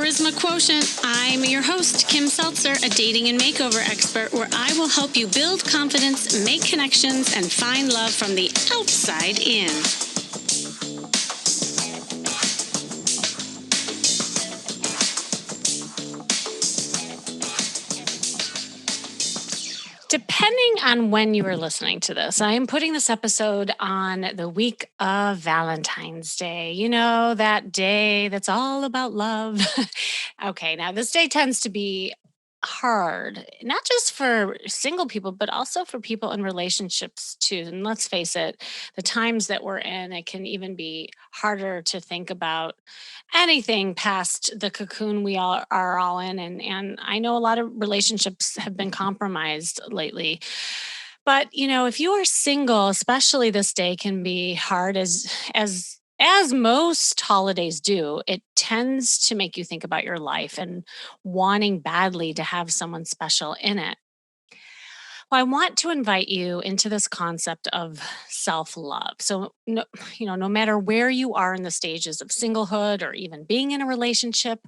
Charisma Quotient. I'm your host, Kim Seltzer, a dating and makeover expert, where I will help you build confidence, make connections, and find love from the outside in. Depending on when you are listening to this, I am putting this episode on the week of Valentine's Day. You know, that day that's all about love. Okay, now this day tends to be hard, not just for single people, but also for people in relationships too. And let's face it, the times that we're in, it can even be harder to think about anything past the cocoon we all are all in. And I know a lot of relationships have been compromised lately. But if you are single, especially this day can be hard as most holidays do. It tends to make you think about your life and wanting badly to have someone special in it. Well, I want to invite you into this concept of self-love. So, no matter where you are in the stages of singlehood or even being in a relationship,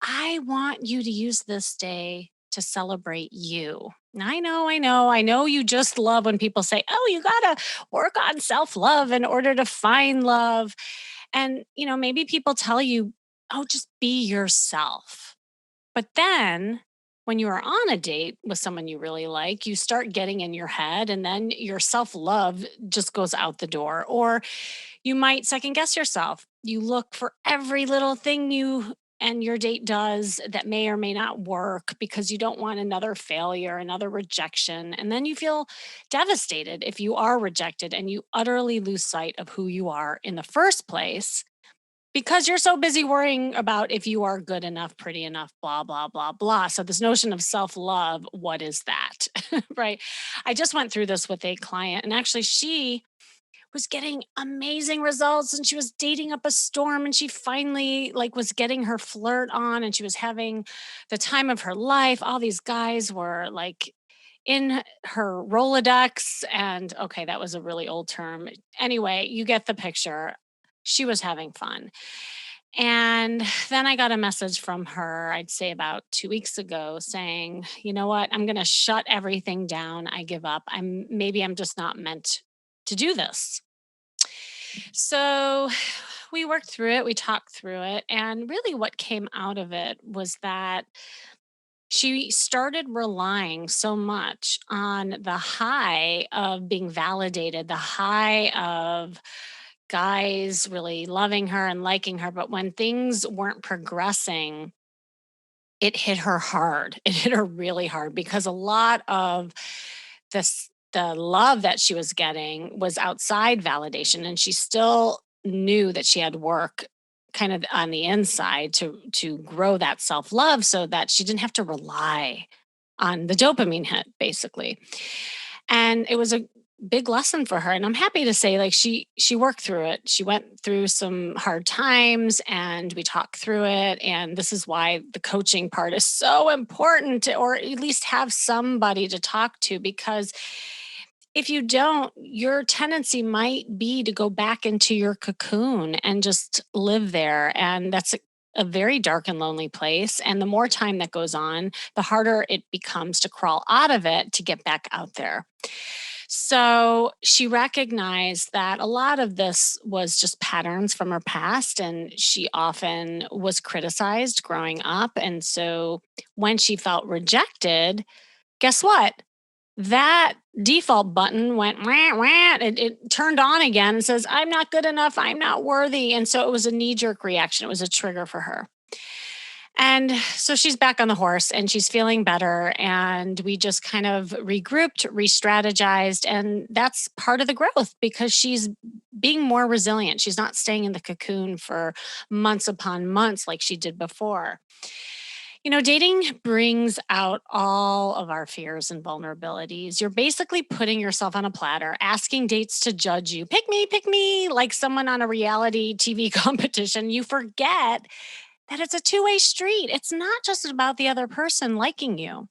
I want you to use this day to celebrate you. I know you just love when people say, "Oh, you got to work on self-love in order to find love." And, maybe people tell you, "Oh, just be yourself." But then when you are on a date with someone you really like, you start getting in your head and then your self love just goes out the door. Or you might second guess yourself. You look for every little thing you and your date does that may or may not work because you don't want another failure, another rejection. And then you feel devastated if you are rejected and you utterly lose sight of who you are in the first place because you're so busy worrying about if you are good enough, pretty enough, blah, blah, blah, blah. So, this notion of self love, what is that? Right. I just went through this with a client, and actually, she was getting amazing results and she was dating up a storm, and she finally was getting her flirt on, and she was having the time of her life. All these guys were in her Rolodex, and okay, that was a really old term. Anyway, you get the picture. She was having fun. And then I got a message from her, I'd say about 2 weeks ago, saying, "You know what? I'm going to shut everything down. I give up. I'm just not meant to do this." So we worked through it, we talked through it. And really, what came out of it was that she started relying so much on the high of being validated, the high of guys really loving her and liking her. But when things weren't progressing, it hit her hard. It hit her really hard because a lot of the love that she was getting was outside validation. And she still knew that she had work kind of on the inside to grow that self-love so that she didn't have to rely on the dopamine hit, basically. And it was a big lesson for her, and I'm happy to say she worked through it. She went through some hard times and we talked through it, and this is why the coaching part is so important, or at least have somebody to talk to, because if you don't, your tendency might be to go back into your cocoon and just live there, and that's a very dark and lonely place. And the more time that goes on, the harder it becomes to crawl out of it to get back out there. So she recognized that a lot of this was just patterns from her past, and she often was criticized growing up. And so when she felt rejected, guess what? That default button went wah, wah, it turned on again and says, "I'm not good enough. I'm not worthy." And so it was a knee jerk reaction. It was a trigger for her. And so she's back on the horse and she's feeling better. And we just kind of regrouped, re strategized. And that's part of the growth because she's being more resilient. She's not staying in the cocoon for months upon months like she did before. Dating brings out all of our fears and vulnerabilities. You're basically putting yourself on a platter, asking dates to judge you. Pick me, like someone on a reality TV competition. You forget that it's a two-way street. It's not just about the other person liking you,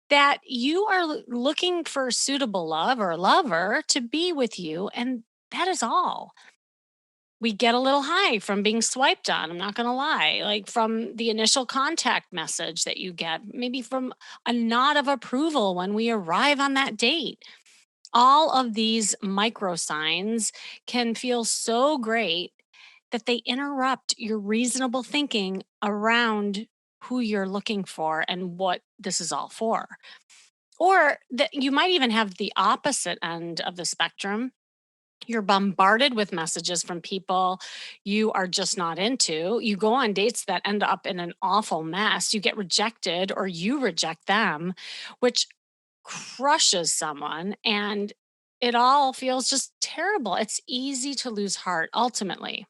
that you are looking for suitable love or a lover to be with you. And that is all. We get a little high from being swiped on, I'm not going to lie, like from the initial contact message that you get, maybe from a nod of approval when we arrive on that date. All of these micro signs can feel so great that they interrupt your reasonable thinking around who you're looking for and what this is all for. Or that you might even have the opposite end of the spectrum. You're bombarded with messages from people you are just not into. You go on dates that end up in an awful mess. You get rejected or you reject them, which crushes someone. And it all feels just terrible. It's easy to lose heart ultimately.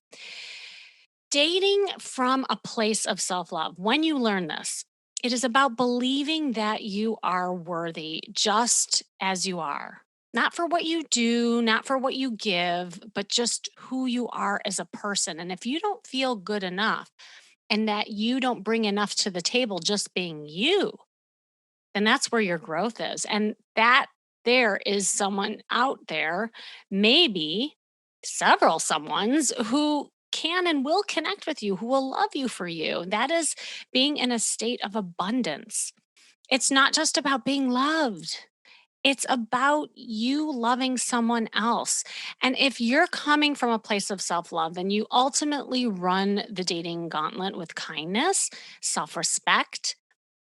Dating from a place of self love, when you learn this, it is about believing that you are worthy just as you are. Not for what you do, not for what you give, but just who you are as a person. And if you don't feel good enough and that you don't bring enough to the table just being you, then that's where your growth is. And that there is someone out there, maybe several someones who can and will connect with you, who will love you for you. That is being in a state of abundance. It's not just about being loved. It's about you loving someone else. And if you're coming from a place of self love, then you ultimately run the dating gauntlet with kindness, self respect,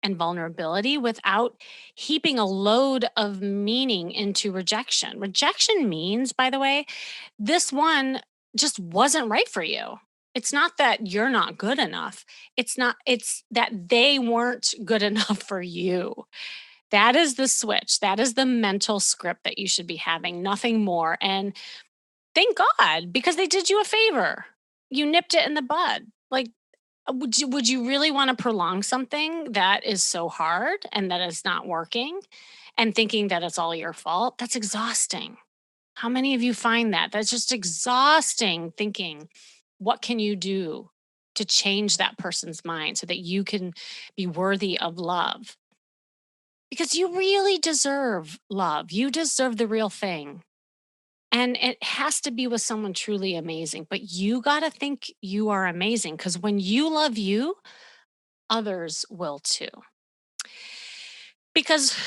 and vulnerability without heaping a load of meaning into rejection. Rejection means, by the way, this one just wasn't right for you. It's not that you're not good enough. It's that they weren't good enough for you. That is the switch. That is the mental script that you should be having, nothing more. And thank God, because they did you a favor. You nipped it in the bud. Like, would you really wanna prolong something that is so hard and that is not working and thinking that it's all your fault? That's exhausting. How many of you find that? That's just exhausting thinking, what can you do to change that person's mind so that you can be worthy of love? Because you really deserve love. You deserve the real thing. And it has to be with someone truly amazing, but you got to think you are amazing because when you love you, others will too. Because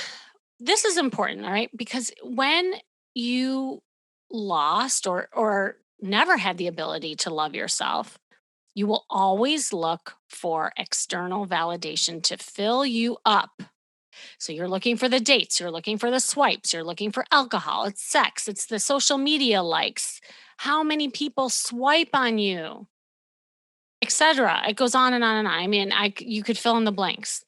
this is important, all right? Because when you lost or never had the ability to love yourself, you will always look for external validation to fill you up. So you're looking for the dates, you're looking for the swipes, you're looking for alcohol, it's sex, it's the social media likes, how many people swipe on you, etc. It goes on and on and on. I mean, you could fill in the blanks.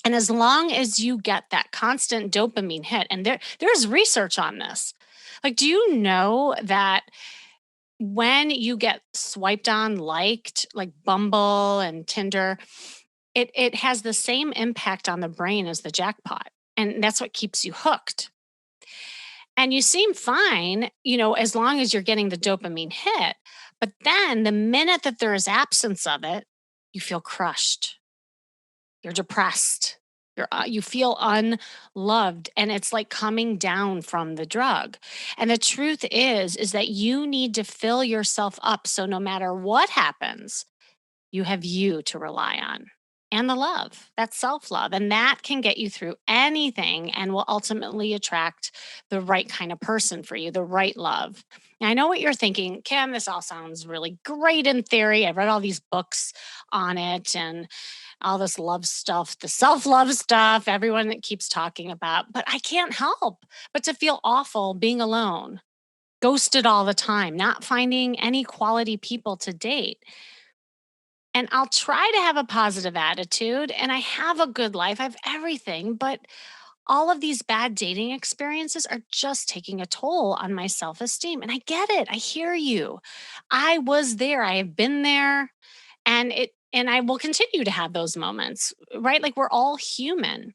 And as long as you get that constant dopamine hit, and there's research on this. Like, do you know that when you get swiped on, liked, like Bumble and Tinder, it has the same impact on the brain as the jackpot. And that's what keeps you hooked. And you seem fine, as long as you're getting the dopamine hit. But then the minute that there is absence of it, you feel crushed. You're depressed. You feel unloved and it's like coming down from the drug. And the truth is that you need to fill yourself up so no matter what happens, you have you to rely on and the love. That's self-love and that can get you through anything and will ultimately attract the right kind of person for you, the right love. And I know what you're thinking, Kim, this all sounds really great in theory. I've read all these books on it and all this love stuff, the self love stuff, everyone that keeps talking about, but I can't help but to feel awful being alone, ghosted all the time, not finding any quality people to date. And I'll try to have a positive attitude and I have a good life. I have everything, but all of these bad dating experiences are just taking a toll on my self esteem. And I get it. I hear you. I was there. I have been there and I will continue to have those moments, right? Like we're all human.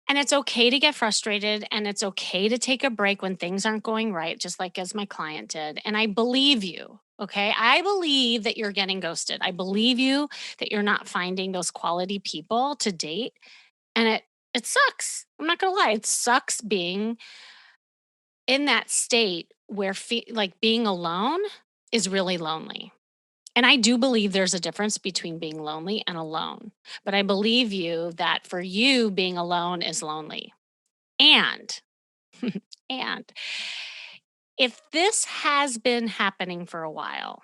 And it's okay to get frustrated and it's okay to take a break when things aren't going right, just like as my client did. And I believe you. Okay. I believe that you're getting ghosted. I believe you that you're not finding those quality people to date. And it sucks. I'm not gonna lie. It sucks being in that state where like being alone is really lonely. And I do believe there's a difference between being lonely and alone. But I believe you that for you, being alone is lonely. And, and if this has been happening for a while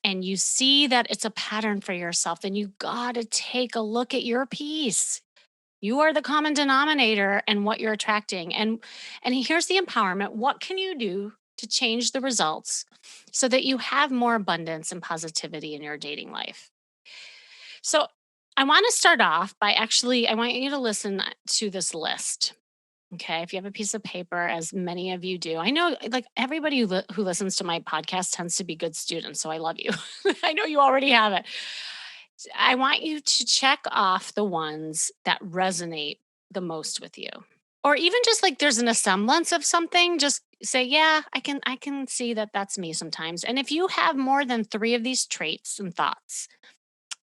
and you see that it's a pattern for yourself, then you got to take a look at your piece. You are the common denominator and what you're attracting. And here's the empowerment. What can you do to change the results so that you have more abundance and positivity in your dating life? So, I want to start off by actually I want you to listen to this list. Okay, if you have a piece of paper, as many of you do, I know like everybody who listens to my podcast tends to be good students. So I love you. I know you already have it. I want you to check off the ones that resonate the most with you. Or even just like there's an semblance of something, just say, yeah, I can see that that's me sometimes. And if you have more than 3 of these traits and thoughts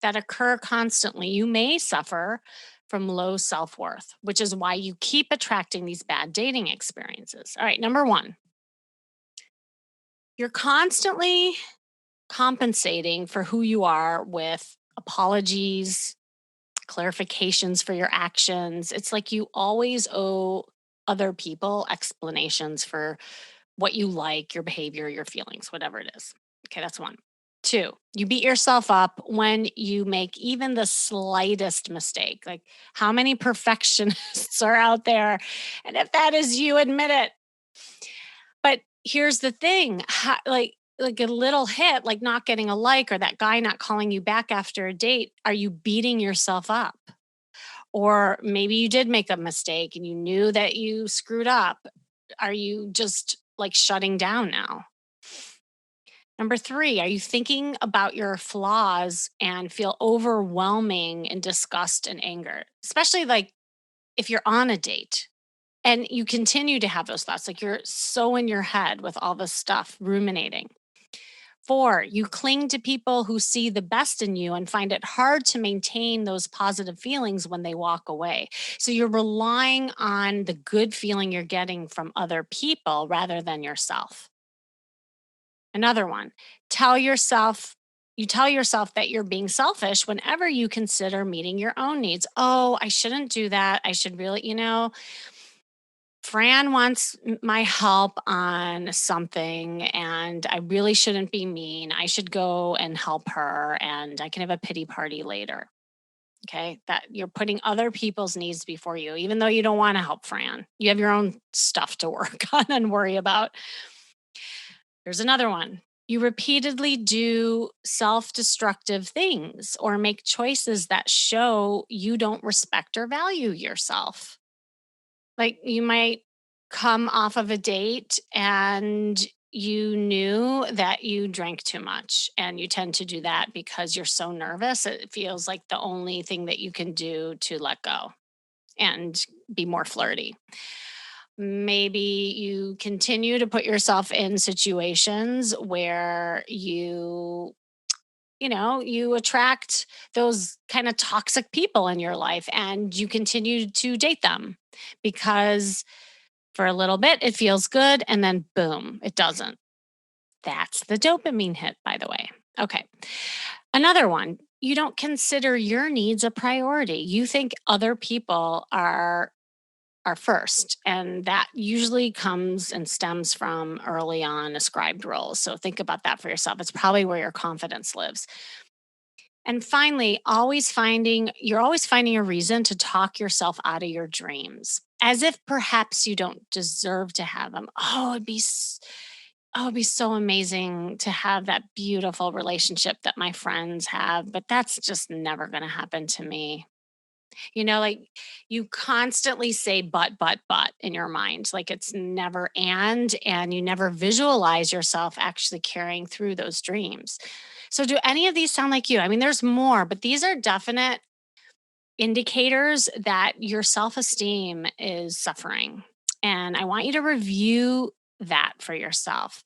that occur constantly, you may suffer from low self-worth, which is why you keep attracting these bad dating experiences. All right, number 1, you're constantly compensating for who you are with apologies, clarifications for your actions. It's like you always owe other people explanations for what you like, your behavior, your feelings, whatever it is. Okay, that's 1. 2, you beat yourself up when you make even the slightest mistake. Like, how many perfectionists are out there? And if that is you, admit it. But here's the thing, like a little hit, like not getting a like or that guy not calling you back after a date, are you beating yourself up? Or maybe you did make a mistake and you knew that you screwed up. Are you just like shutting down now? Number 3, are you thinking about your flaws and feel overwhelming and disgust and anger? Especially like if you're on a date and you continue to have those thoughts, like you're so in your head with all this stuff ruminating. 4, you cling to people who see the best in you and find it hard to maintain those positive feelings when they walk away. So you're relying on the good feeling you're getting from other people rather than yourself. Another one, tell yourself you tell yourself that you're being selfish whenever you consider meeting your own needs. Oh, I shouldn't do that. I should really, Fran wants my help on something and I really shouldn't be mean. I should go and help her and I can have a pity party later. Okay. That you're putting other people's needs before you, even though you don't want to help Fran. You have your own stuff to work on and worry about. Here's another one. You repeatedly do self destructive things or make choices that show you don't respect or value yourself. Like you might come off of a date and you knew that you drank too much and you tend to do that because you're so nervous. It feels like the only thing that you can do to let go and be more flirty. Maybe you continue to put yourself in situations where you attract those kind of toxic people in your life and you continue to date them because for a little bit it feels good and then boom, it doesn't. That's the dopamine hit, by the way. Okay. Another one, you don't consider your needs a priority. You think other people are first. And that usually comes and stems from early on ascribed roles. So think about that for yourself. It's probably where your confidence lives. And finally, you're always finding a reason to talk yourself out of your dreams as if perhaps you don't deserve to have them. It'd be so amazing to have that beautiful relationship that my friends have, but that's just never going to happen to me. Like you constantly say but in your mind. Like it's never and you never visualize yourself actually carrying through those dreams. So do any of these sound like you? I mean, there's more, but these are definite indicators that your self-esteem is suffering. And I want you to review that for yourself.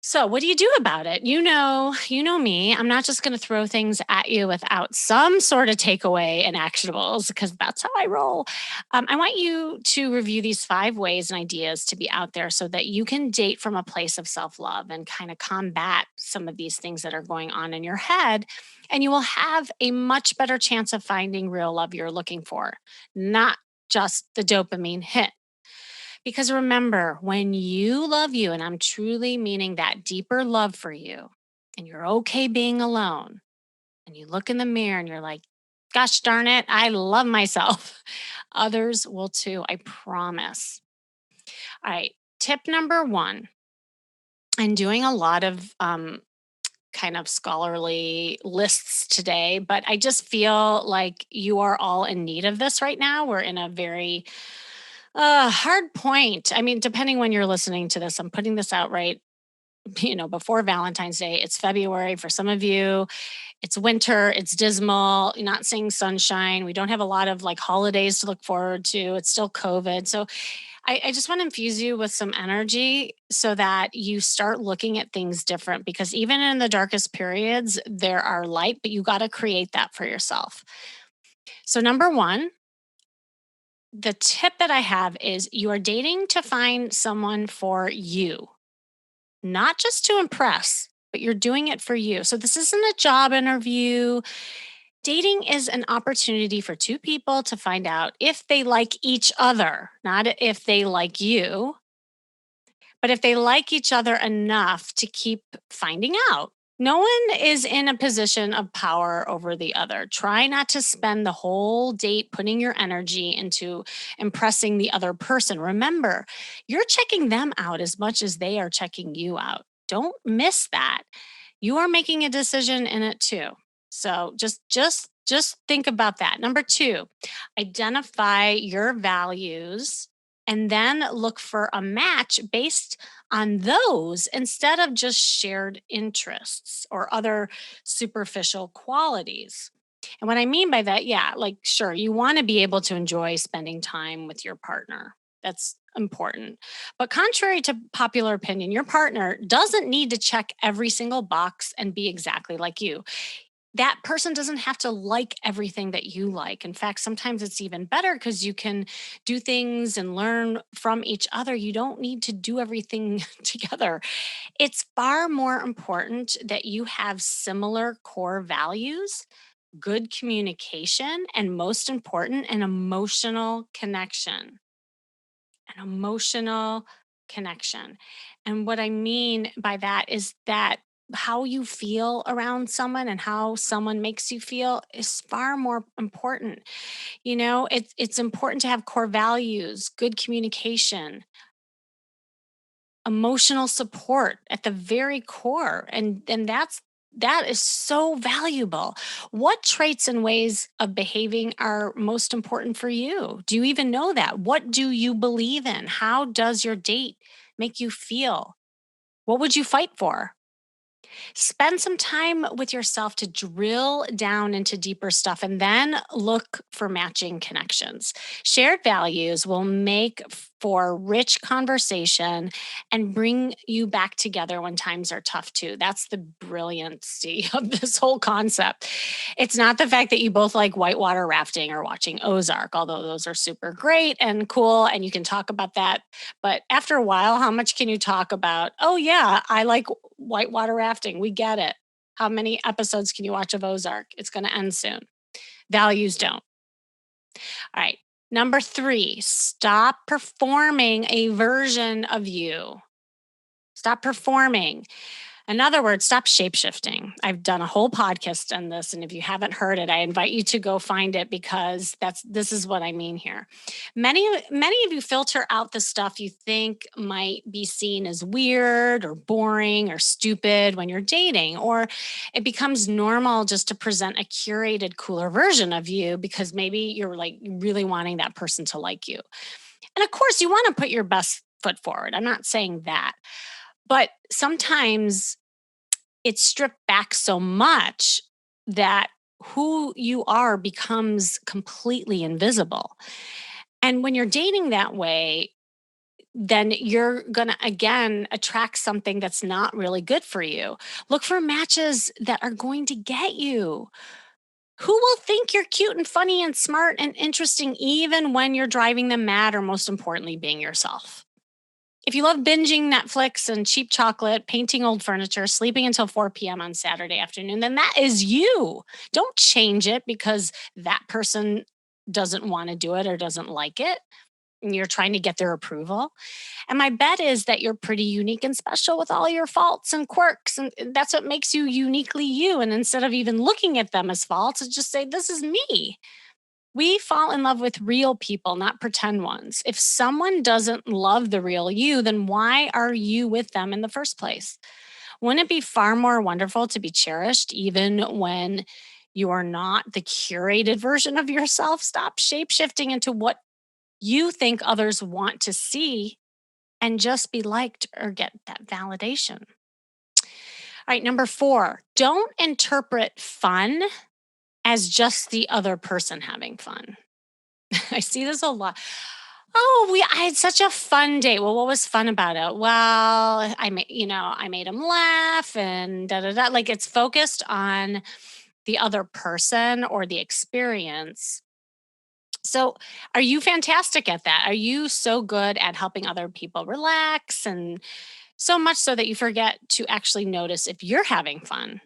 So, what do you do about it? You know me. I'm not just going to throw things at you without some sort of takeaway and actionables because that's how I roll. I want you to review these 5 ways and ideas to be out there so that you can date from a place of self love and kind of combat some of these things that are going on in your head. And you will have a much better chance of finding real love you're looking for, not just the dopamine hit. Because remember, when you love you, and I'm truly meaning that deeper love for you, and you're okay being alone, and you look in the mirror and you're like, gosh darn it, I love myself. Others will too, I promise. All right. Tip number one, and doing a lot of kind of scholarly lists today, but I just feel like you are all in need of this right now. We're in a very hard point. I mean, depending when you're listening to this, I'm putting this out right, before Valentine's Day. It's February for some of you. It's winter. It's dismal. You're not seeing sunshine. We don't have a lot of like holidays to look forward to. It's still COVID. So I just want to infuse you with some energy so that you start looking at things different because even in the darkest periods, there are light, but you got to create that for yourself. So, number one, the tip that I have is you are dating to find someone for you, not just to impress, but you're doing it for you. So this isn't a job interview. Dating is an opportunity for two people to find out if they like each other, not if they like you, but if they like each other enough to keep finding out. No one is in a position of power over the other. Try not to spend the whole date putting your energy into impressing the other person. Remember, you're checking them out as much as they are checking you out. Don't miss that. You are making a decision in it too. So just think about that. Number 2, identify your values and then look for a match based on those instead of just shared interests or other superficial qualities. And what I mean by that, yeah, like, sure, you want to be able to enjoy spending time with your partner. That's important. But contrary to popular opinion, your partner doesn't need to check every single box and be exactly like you. That person doesn't have to like everything that you like. In fact, sometimes it's even better because you can do things and learn from each other. You don't need to do everything together. It's far more important that you have similar core values, good communication, and most important, an emotional connection. An emotional connection. And what I mean by that is that how you feel around someone and how someone makes you feel is far more important. It's important to have core values, good communication, emotional support at the very core. And that is so valuable. What traits and ways of behaving are most important for you? Do you even know that? What do you believe in? How does your date make you feel? What would you fight for? Spend some time with yourself to drill down into deeper stuff and then look for matching connections. Shared values will make for rich conversation and bring you back together when times are tough too. That's the brilliancy of this whole concept. It's not the fact that you both like whitewater rafting or watching Ozark, although those are super great and cool and you can talk about that. But after a while, how much can you talk about, oh, yeah, I like whitewater rafting? We get it. How many episodes can you watch of Ozark? It's going to end soon. Values don't. All right. Number 3, stop performing a version of you. Stop performing. In other words, stop shapeshifting. I've done a whole podcast on this, and if you haven't heard it, I invite you to go find it because this is what I mean here. Many of you filter out the stuff you think might be seen as weird or boring or stupid when you're dating, or it becomes normal just to present a curated, cooler version of you because maybe you're like really wanting that person to like you. And of course, you want to put your best foot forward. I'm not saying that. But sometimes it's stripped back so much that who you are becomes completely invisible. And when you're dating that way, then you're going to again attract something that's not really good for you. Look for matches that are going to get you. Who will think you're cute and funny and smart and interesting even when you're driving them mad or most importantly being yourself? If you love binging Netflix and cheap chocolate, painting old furniture, sleeping until 4 p.m. on Saturday afternoon, then that is you. Don't change it because that person doesn't want to do it or doesn't like it. And you're trying to get their approval. And my bet is that you're pretty unique and special with all your faults and quirks. And that's what makes you uniquely you. And instead of even looking at them as faults, just say, this is me. We fall in love with real people, not pretend ones. If someone doesn't love the real you, then why are you with them in the first place? Wouldn't it be far more wonderful to be cherished even when you are not the curated version of yourself? Stop shape shifting into what you think others want to see and just be liked or get that validation. All right, number 4, don't interpret fun as just the other person having fun. I see this a lot. Oh, I had such a fun date. Well, what was fun about it? Well, I made him laugh and da da da. Like it's focused on the other person or the experience. So, are you fantastic at that? Are you so good at helping other people relax and so much so that you forget to actually notice if you're having fun?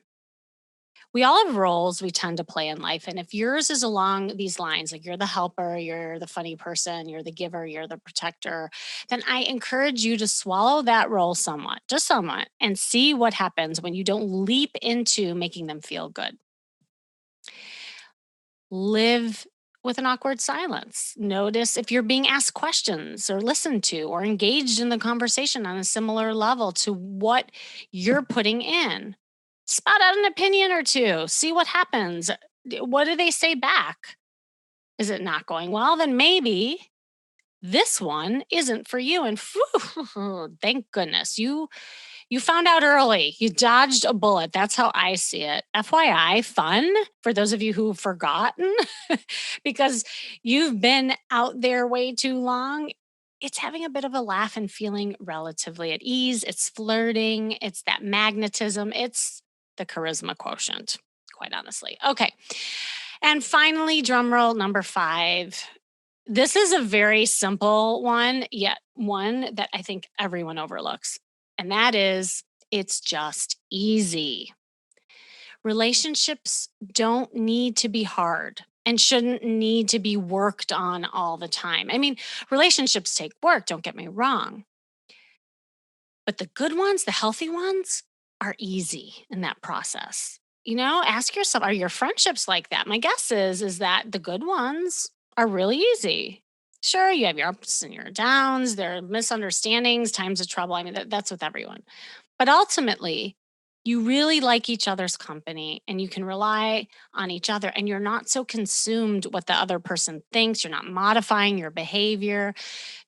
We all have roles we tend to play in life. And if yours is along these lines, like you're the helper, you're the funny person, you're the giver, you're the protector, then I encourage you to swallow that role somewhat, just somewhat, and see what happens when you don't leap into making them feel good. Live with an awkward silence. Notice if you're being asked questions or listened to or engaged in the conversation on a similar level to what you're putting in. Spout out an opinion or two, see what happens. What do they say back? Is it not going well? Then maybe this one isn't for you. And phew, thank goodness you found out early. You dodged a bullet. That's how I see it. FYI, fun for those of you who've forgotten because you've been out there way too long. It's having a bit of a laugh and feeling relatively at ease. It's flirting. It's that magnetism. It's the charisma quotient, quite honestly. Okay. And finally, drum roll number 5. This is a very simple one, yet one that I think everyone overlooks. And that is it's just easy. Relationships don't need to be hard and shouldn't need to be worked on all the time. I mean, relationships take work, don't get me wrong, but the good ones, the healthy ones, are easy in that process. Ask yourself, are your friendships like that? My guess is that the good ones are really easy. Sure, you have your ups and your downs, there are misunderstandings, times of trouble. I mean, that's with everyone. But ultimately, you really like each other's company and you can rely on each other and you're not so consumed what the other person thinks. You're not modifying your behavior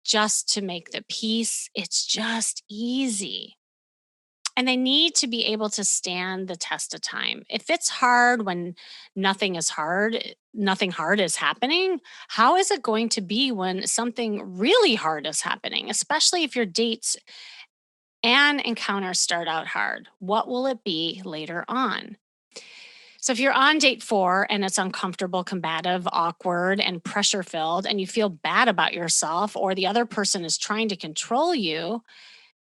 just to make the peace. It's just easy. And they need to be able to stand the test of time. If it's hard when nothing hard is happening, how is it going to be when something really hard is happening, especially if your dates and encounters start out hard? What will it be later on? So, if you're on date 4 and it's uncomfortable, combative, awkward, and pressure filled, and you feel bad about yourself, or the other person is trying to control you,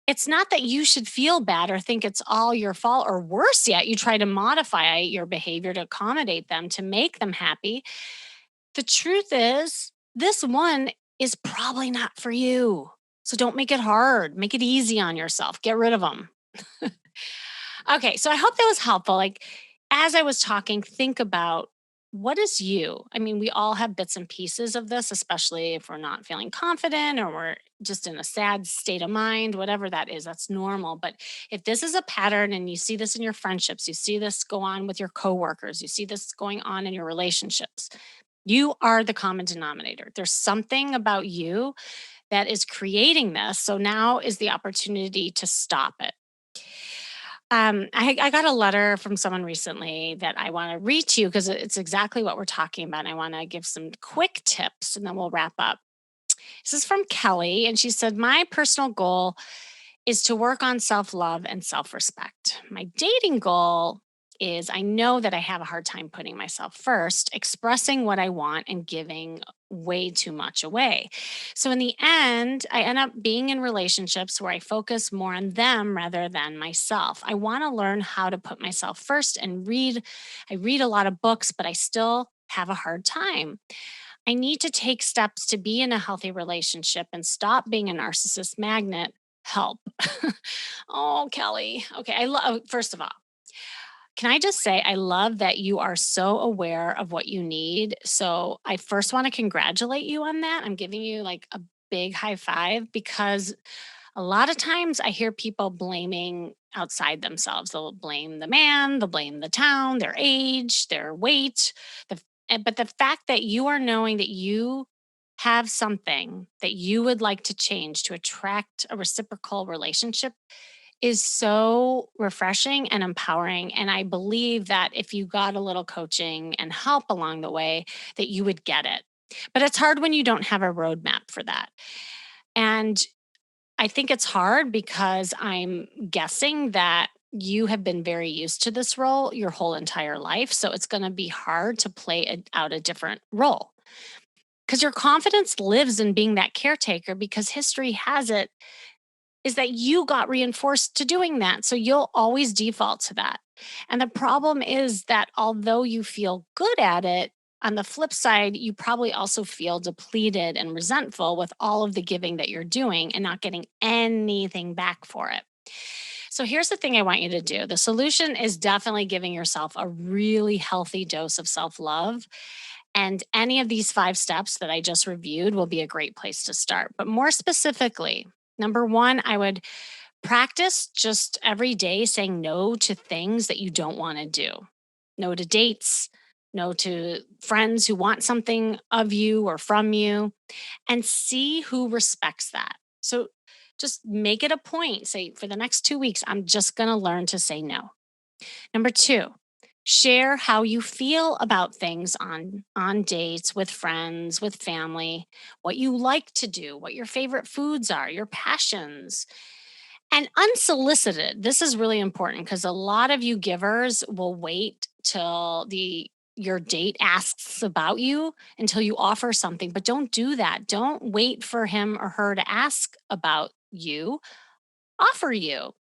it's not that you should feel bad or think it's all your fault, or worse yet, you try to modify your behavior to accommodate them, to make them happy. The truth is, this one is probably not for you. So don't make it hard, make it easy on yourself, get rid of them. Okay, so I hope that was helpful. Like, as I was talking, think about what is you? I mean, we all have bits and pieces of this, especially if we're not feeling confident or we're just in a sad state of mind, whatever that is, that's normal. But if this is a pattern and you see this in your friendships, you see this go on with your coworkers, you see this going on in your relationships, you are the common denominator. There's something about you that is creating this. So now is the opportunity to stop it. I got a letter from someone recently that I want to read to you because it's exactly what we're talking about. And I want to give some quick tips and then we'll wrap up. This is from Kelly, and she said, "My personal goal is to work on self love and self respect. My dating goal is I know that I have a hard time putting myself first, expressing what I want, and giving way too much away. So, in the end, I end up being in relationships where I focus more on them rather than myself. I want to learn how to put myself first and read. I read a lot of books, but I still have a hard time. I need to take steps to be in a healthy relationship and stop being a narcissist magnet. Help." Oh, Kelly. Okay. First of all, can I just say I love that you are so aware of what you need. So I first want to congratulate you on that. I'm giving you like a big high five because a lot of times I hear people blaming outside themselves. They'll blame the man, they'll blame the town, their age, their weight. But the fact that you are knowing that you have something that you would like to change to attract a reciprocal relationship is so refreshing and empowering. And I believe that if you got a little coaching and help along the way, that you would get it. But it's hard when you don't have a roadmap for that. And I think it's hard because I'm guessing that you have been very used to this role your whole entire life. So it's going to be hard to play out a different role because your confidence lives in being that caretaker because history has it is that you got reinforced to doing that. So you'll always default to that. And the problem is that although you feel good at it, on the flip side, you probably also feel depleted and resentful with all of the giving that you're doing and not getting anything back for it. So here's the thing I want you to do. The solution is definitely giving yourself a really healthy dose of self love. And any of these 5 steps that I just reviewed will be a great place to start. But more specifically, number one, I would practice just every day saying no to things that you don't want to do. No to dates, no to friends who want something of you or from you, and see who respects that. So just make it a point. Say, for the next 2 weeks, I'm just going to learn to say no. Number two, share how you feel about things on dates with friends, with family, what you like to do, what your favorite foods are, your passions, and unsolicited. This is really important because a lot of you givers will wait till the your date asks about you until you offer something, but don't do that. Don't wait for him or her to ask about you. Offer you.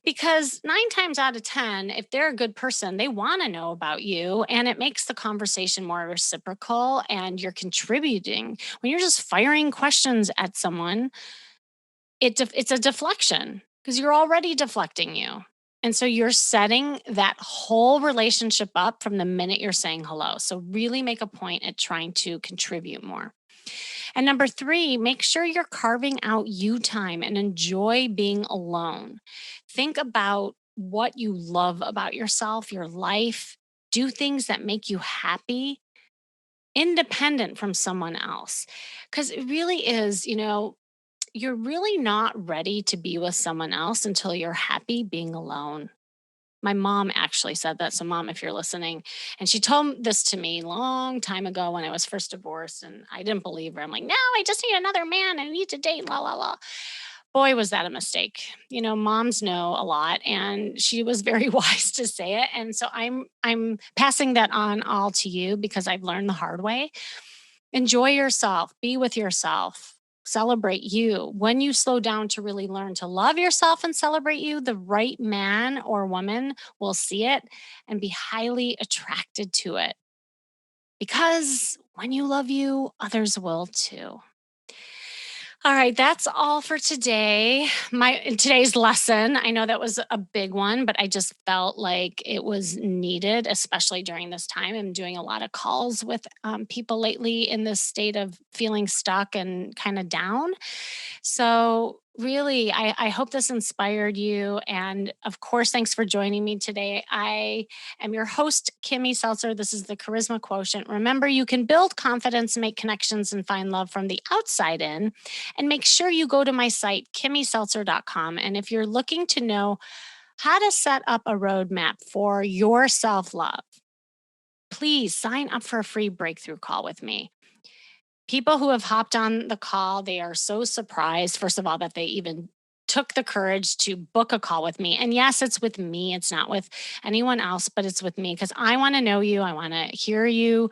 Because 9 times out of 10, if they're a good person, they want to know about you and it makes the conversation more reciprocal and you're contributing. When you're just firing questions at someone, it's a deflection because you're already deflecting you. And so you're setting that whole relationship up from the minute you're saying hello. So really make a point at trying to contribute more. And number three, make sure you're carving out you time and enjoy being alone. Think about what you love about yourself, your life. Do things that make you happy, independent from someone else. Because it really is, you're really not ready to be with someone else until you're happy being alone. My mom actually said that. So, mom, if you're listening, and she told this to me long time ago when I was first divorced, and I didn't believe her. I'm like, no, I just need another man. I need to date, la, la, la. Boy, was that a mistake. Moms know a lot, and she was very wise to say it. And so I'm passing that on all to you because I've learned the hard way. Enjoy yourself, be with yourself, celebrate you. When you slow down to really learn to love yourself and celebrate you, the right man or woman will see it and be highly attracted to it. Because when you love you, others will too. All right, that's all for today. My today's lesson. I know that was a big one, but I just felt like it was needed, especially during this time. I'm doing a lot of calls with people lately in this state of feeling stuck and kind of down. So, really, I hope this inspired you. And of course, thanks for joining me today. I am your host, Kimmy Seltzer. This is the Charisma Quotient. Remember, you can build confidence, make connections, and find love from the outside in. And make sure you go to my site, kimmyseltzer.com. And if you're looking to know how to set up a roadmap for your self love, please sign up for a free breakthrough call with me. People who have hopped on the call, they are so surprised, first of all, that they even took the courage to book a call with me. And yes, it's with me, it's not with anyone else, but it's with me because I want to know you. I want to hear you.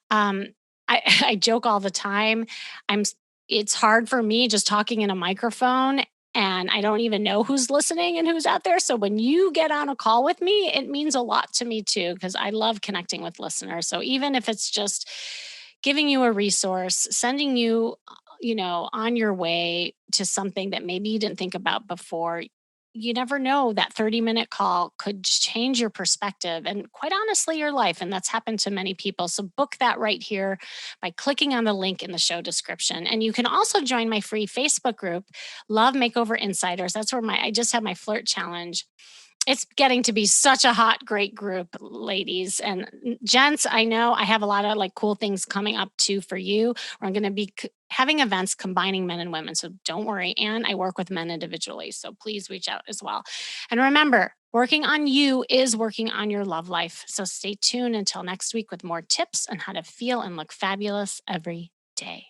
Um, I joke all the time. I'm s It's hard for me just talking in a microphone, and I don't even know who's listening and who's out there, so when you get on a call with me, it means a lot to me too, because I love connecting with listeners, so even if it's just giving you a resource, sending you, on your way to something that maybe you didn't think about before, you never know, that 30-minute call could just change your perspective and quite honestly your life, and that's happened to many people. So book that right here by clicking on the link in the show description. And you can also join my free Facebook group, Love Makeover Insiders. That's where my I just have my flirt challenge. It's getting to be such a hot, great group, ladies and gents. I know I have a lot of like cool things coming up too for you. Where I'm going to be having events combining men and women. So don't worry. And I work with men individually. So please reach out as well. And remember, working on you is working on your love life. So stay tuned until next week with more tips on how to feel and look fabulous every day.